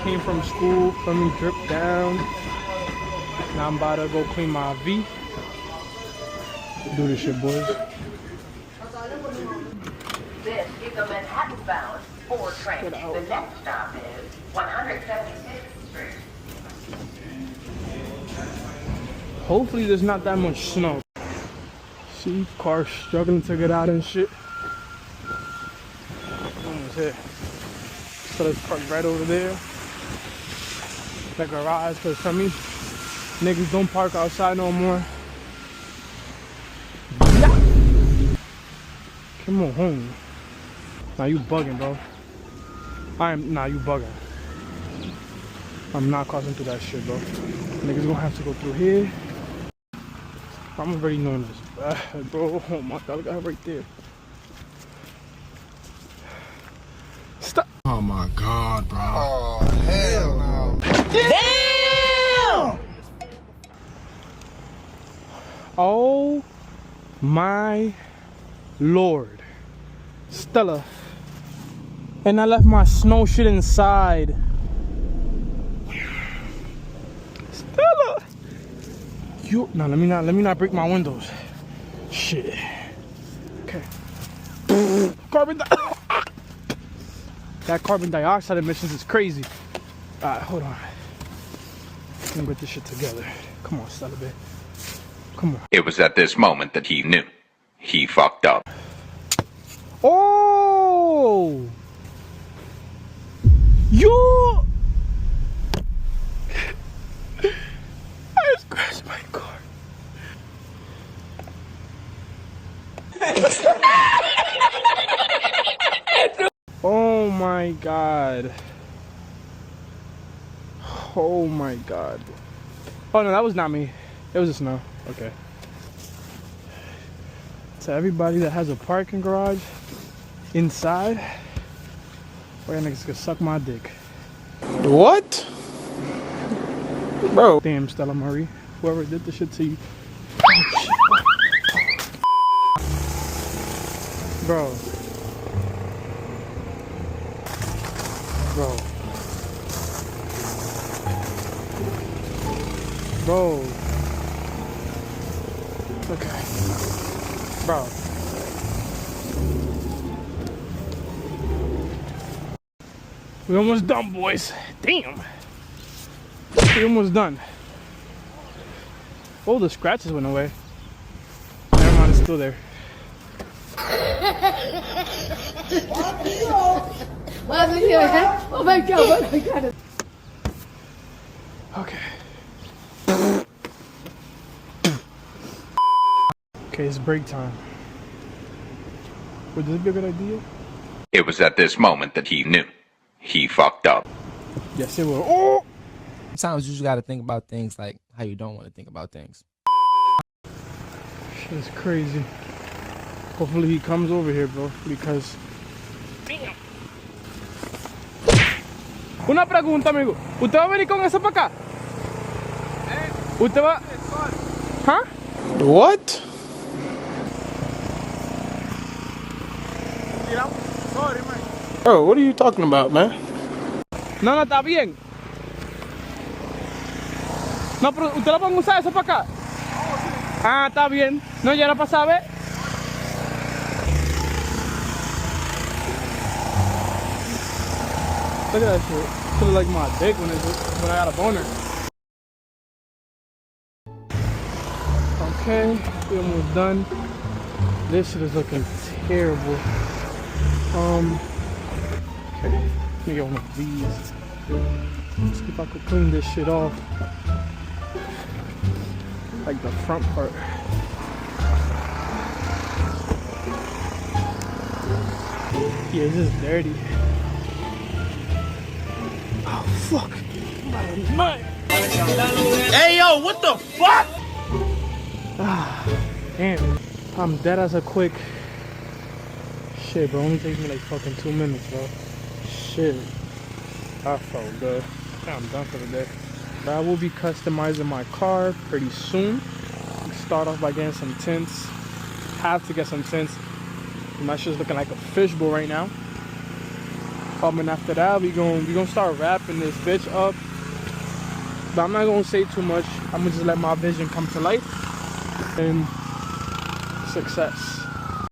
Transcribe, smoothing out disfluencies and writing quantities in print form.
Came from school, for me, dripped down. Now I'm about to go clean my V. Do this shit, boys. This is a Manhattan-bound 4 train. The next stop is 176th Street. Hopefully there's not that much snow. See, cars struggling to get out and shit. Almost here. So let's park right over there. The garage, cause for me, niggas don't park outside no more. Yeah. Come on home. Nah, you bugging, bro. Nah, you bugging. I'm not crossing through that shit, bro. Niggas gonna have to go through here. I'm already knowing this. Bro, oh my god, look at her right there. Stop. Oh my god, bro. Oh, hell no. Damn! Oh my lord. Stella. And I left my snow shit inside. Stella! Now let me not break my windows. Shit. Okay. That carbon dioxide emissions is crazy. Alright, hold on. Let me get this shit together. Come on, Stella, babe. Come on. It was at this moment that he knew. He fucked up. Oh! You! I just crashed my car. Oh my god. Oh my god. Oh no, that was not me. It was the snow. Okay. To everybody that has a parking garage inside, or niggas can suck my dick. What? Bro. Damn, Stella Marie. Whoever did the shit to you. Bro. Bro. Bro. Okay. Bro. We almost done, boys. Damn. We almost done. Oh, the scratches went away. Never mind, it's still there. Oh my god, oh my god. Okay. Okay, it's break time. Would this be a good idea? It was at this moment that he knew. He fucked up. Yes, it will. Oh! Sometimes you just gotta think about things like how you don't want to think about things. Shit is crazy. Hopefully he comes over here, bro, because... Damn. Una pregunta, amigo. ¿Usted va a venir con eso para acá? ¿Usted va...? ¿Huh? What? Bro, what are you talking about, man? No, no, está bien. No, pero ¿usted lo van a usar eso para acá? Ah, está bien. No, ya no pasa, ¿ves? Look at that shit. Feel like my dick when I got a boner. Okay, we almost done. This shit is looking terrible. Okay, let me get one of these. Let's see if I could clean this shit off. Like the front part. Yeah, this is dirty. Oh, fuck. Hey, yo, what the fuck? Ah, damn. I'm dead as a quick. Shit, bro. Only takes me like fucking 2 minutes, bro. Shit. I felt good. I'm done for the day. But I will be customizing my car pretty soon. Start off by getting some tints. Have to get some tints. My shit's looking like a fishbowl right now. And after that, we gonna start wrapping this bitch up. But I'm not gonna say too much. I'm gonna just let my vision come to life. And success.